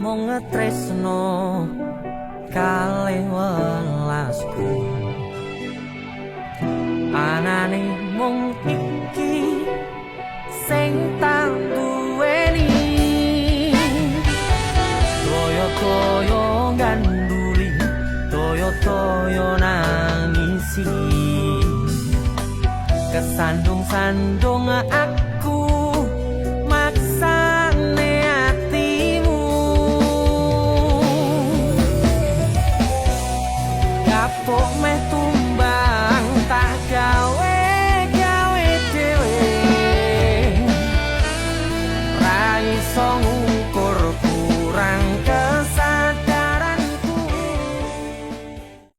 mung tresno kalih welasku anane mung iki sing tak duweni toyo-toyo ganduli toyo-toyo nangisi kesandung-sandung aku